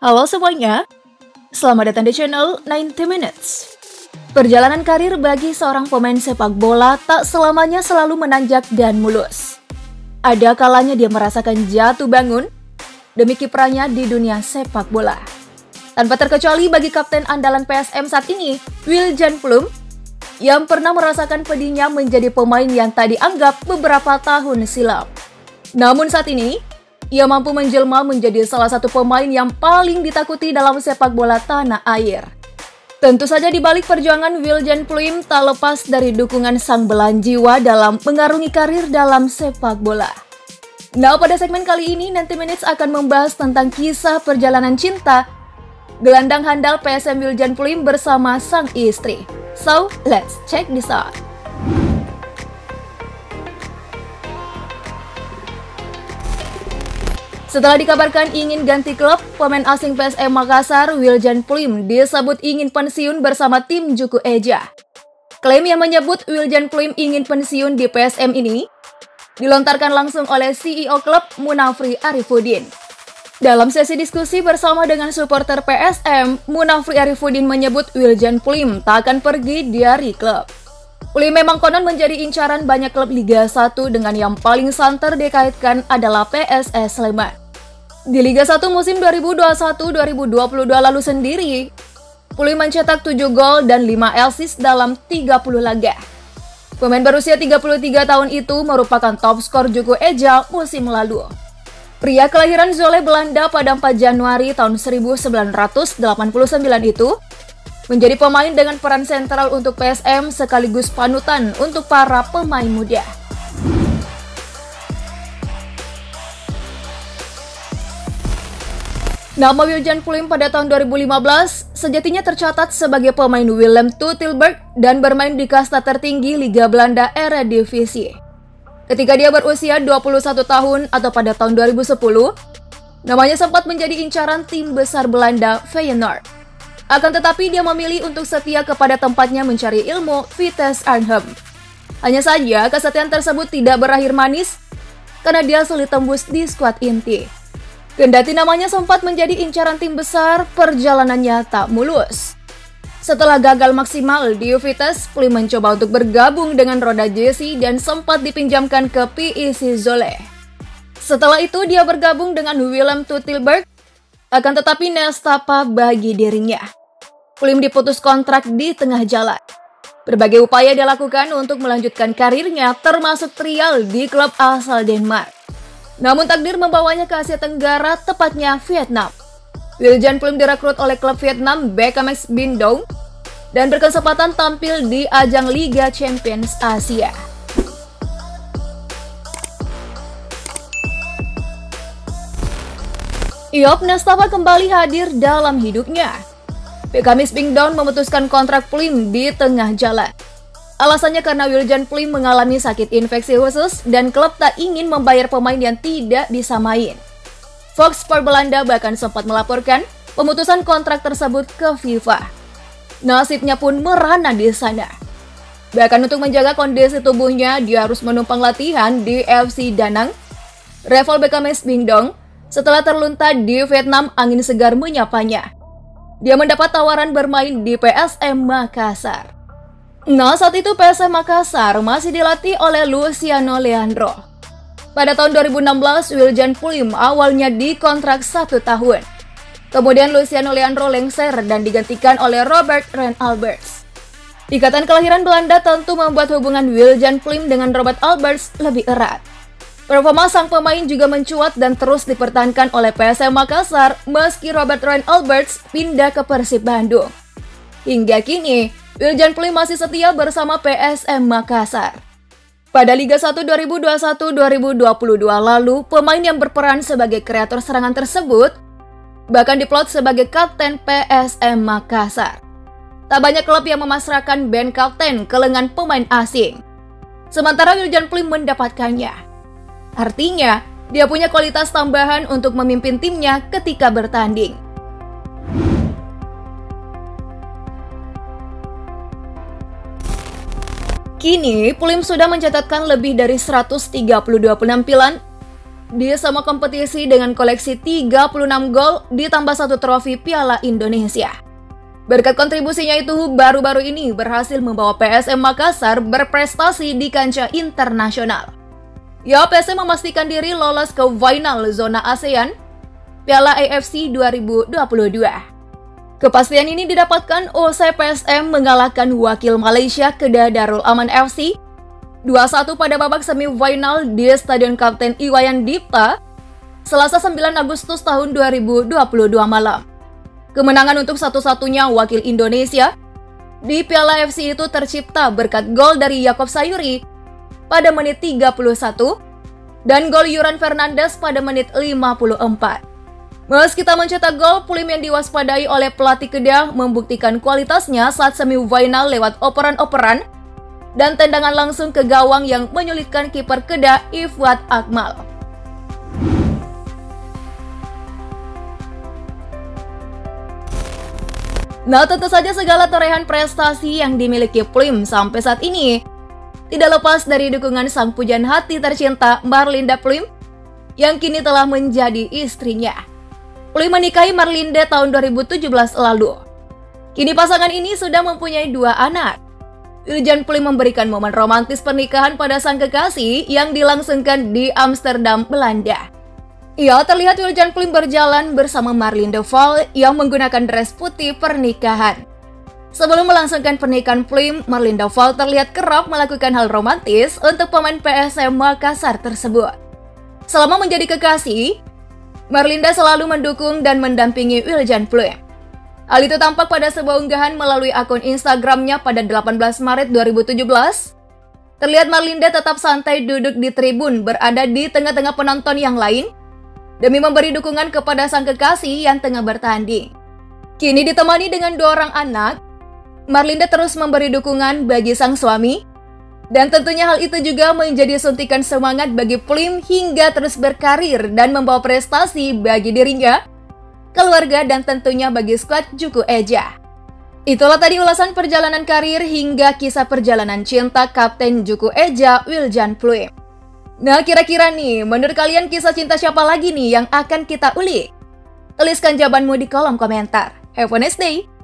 Halo semuanya, selamat datang di channel 90 Minutes. Perjalanan karir bagi seorang pemain sepak bola tak selamanya selalu menanjak dan mulus. Ada kalanya dia merasakan jatuh bangun demi kiprahnya di dunia sepak bola. Tanpa terkecuali bagi kapten andalan PSM saat ini, Wiljan Ploem, yang pernah merasakan pedihnya menjadi pemain yang tak dianggap beberapa tahun silam. Namun saat ini, ia mampu menjelma menjadi salah satu pemain yang paling ditakuti dalam sepak bola tanah air. Tentu saja di balik perjuangan Wiljan Ploem tak lepas dari dukungan sang belahan jiwa dalam mengarungi karir dalam sepak bola. Nah, pada segmen kali ini 90 Minutes akan membahas tentang kisah perjalanan cinta gelandang handal PSM Wiljan Ploem bersama sang istri. So, let's check this out. Setelah dikabarkan ingin ganti klub, pemain asing PSM Makassar, Wiljan Ploem disebut ingin pensiun bersama tim Juku Eja. Klaim yang menyebut Wiljan Ploem ingin pensiun di PSM ini dilontarkan langsung oleh CEO klub Munafri Arifudin. Dalam sesi diskusi bersama dengan supporter PSM, Munafri Arifudin menyebut Wiljan Ploem tak akan pergi dari klub. Ploem memang konon menjadi incaran banyak klub Liga 1 dengan yang paling santer dikaitkan adalah PSS Sleman. Di Liga 1 musim 2021-2022 lalu sendiri, Ploem mencetak 7 gol dan 5 assist dalam 30 laga. Pemain berusia 33 tahun itu merupakan top skor Juku Eja musim lalu. Pria kelahiran Zwolle, Belanda pada 4 Januari tahun 1989 itu menjadi pemain dengan peran sentral untuk PSM sekaligus panutan untuk para pemain muda. Nama Wiljan Ploem pada tahun 2015 sejatinya tercatat sebagai pemain Willem II Tilburg dan bermain di kasta tertinggi Liga Belanda Eredivisie. Ketika dia berusia 21 tahun atau pada tahun 2010, namanya sempat menjadi incaran tim besar Belanda Feyenoord. Akan tetapi dia memilih untuk setia kepada tempatnya mencari ilmu, Vitesse Arnhem. Hanya saja kesetiaan tersebut tidak berakhir manis karena dia sulit tembus di skuad inti. Kendati namanya sempat menjadi incaran tim besar, perjalanannya tak mulus. Setelah gagal maksimal di Vitesse, Ploem mencoba untuk bergabung dengan Roda JC dan sempat dipinjamkan ke PEC Zwolle. Setelah itu dia bergabung dengan Willem II Tilburg, akan tetapi nestapa bagi dirinya. Ploem diputus kontrak di tengah jalan. Berbagai upaya dilakukan untuk melanjutkan karirnya termasuk trial di klub asal Denmark. Namun takdir membawanya ke Asia Tenggara, tepatnya Vietnam. Wiljan Ploem direkrut oleh klub Vietnam BKMX Binh Duong dan berkesempatan tampil di ajang Liga Champions Asia. Iop Nestapa kembali hadir dalam hidupnya. BKMX Binh Duong memutuskan kontrak Ploem di tengah jalan. Alasannya karena Wiljan Ploem mengalami sakit infeksi khusus dan klub tak ingin membayar pemain yang tidak bisa main. Fox Sport Belanda bahkan sempat melaporkan pemutusan kontrak tersebut ke FIFA. Nasibnya pun merana di sana. Bahkan untuk menjaga kondisi tubuhnya, dia harus menumpang latihan di FC Da Nang, rival BKMX Binh Duong. Setelah terlunta di Vietnam, angin segar menyapanya. Dia mendapat tawaran bermain di PSM Makassar. Nah, saat itu PSM Makassar masih dilatih oleh Luciano Leandro. Pada tahun 2016, Wiljan Ploem awalnya dikontrak 1 tahun. Kemudian Luciano Leandro lengser dan digantikan oleh Robert Rijn Alberts. Ikatan kelahiran Belanda tentu membuat hubungan Wiljan Ploem dengan Robert Alberts lebih erat. Performa sang pemain juga mencuat dan terus dipertahankan oleh PSM Makassar meski Robert Rijn Alberts pindah ke Persib Bandung. Hingga kini, Wiljan Ploem masih setia bersama PSM Makassar. Pada Liga 1 2021-2022 lalu, pemain yang berperan sebagai kreator serangan tersebut bahkan diplot sebagai kapten PSM Makassar. Tak banyak klub yang memasrahkan band kapten ke lengan pemain asing. Sementara Wiljan Ploem mendapatkannya. Artinya, dia punya kualitas tambahan untuk memimpin timnya ketika bertanding. Kini, Ploem sudah mencatatkan lebih dari 132 penampilan di semua kompetisi dengan koleksi 36 gol ditambah 1 trofi Piala Indonesia. Berkat kontribusinya itu, baru-baru ini berhasil membawa PSM Makassar berprestasi di kancah internasional. Ya, PSM memastikan diri lolos ke final zona ASEAN Piala AFC 2022. Kepastian ini didapatkan usai PSM mengalahkan wakil Malaysia Kedah Darul Aman FC 2-1 pada babak semifinal di Stadion Kapten Iwayan Dipta, Selasa 9 Agustus tahun 2022 malam. Kemenangan untuk satu-satunya wakil Indonesia di Piala AFC itu tercipta berkat gol dari Yaakob Sayuri pada menit 31 dan gol Yuran Fernandes pada menit 54. Meski tak mencetak gol, Plim yang diwaspadai oleh pelatih Kedah membuktikan kualitasnya saat semifinal lewat operan-operan dan tendangan langsung ke gawang yang menyulitkan kiper Kedah Ifwat Akmal. Nah, tentu saja segala torehan prestasi yang dimiliki Plim sampai saat ini tidak lepas dari dukungan sang pujaan hati tercinta Marlinda Plim yang kini telah menjadi istrinya. Plim menikahi Marlinda tahun 2017 lalu. Kini pasangan ini sudah mempunyai 2 anak. Wiljan Plim memberikan momen romantis pernikahan pada sang kekasih yang dilangsungkan di Amsterdam, Belanda. Ia terlihat Wiljan Plim berjalan bersama Marlinda Val yang menggunakan dress putih pernikahan. Sebelum melangsungkan pernikahan Plim, Marlinda Val terlihat kerap melakukan hal romantis untuk pemain PSM Makassar tersebut. Selama menjadi kekasih, Marlinda selalu mendukung dan mendampingi Wiljan Plim. Hal itu tampak pada sebuah unggahan melalui akun Instagramnya pada 18 Maret 2017. Terlihat Marlinda tetap santai duduk di tribun berada di tengah-tengah penonton yang lain demi memberi dukungan kepada sang kekasih yang tengah bertanding. Kini ditemani dengan 2 orang anak, Marlinda terus memberi dukungan bagi sang suami. Dan tentunya hal itu juga menjadi suntikan semangat bagi Plim hingga terus berkarir dan membawa prestasi bagi dirinya, keluarga, dan tentunya bagi skuad Juku Eja. Itulah tadi ulasan perjalanan karir hingga kisah perjalanan cinta Kapten Juku Eja Wiljan Plim. Nah, kira-kira nih, menurut kalian kisah cinta siapa lagi nih yang akan kita ulik? Tuliskan jawabanmu di kolom komentar. Have a nice day!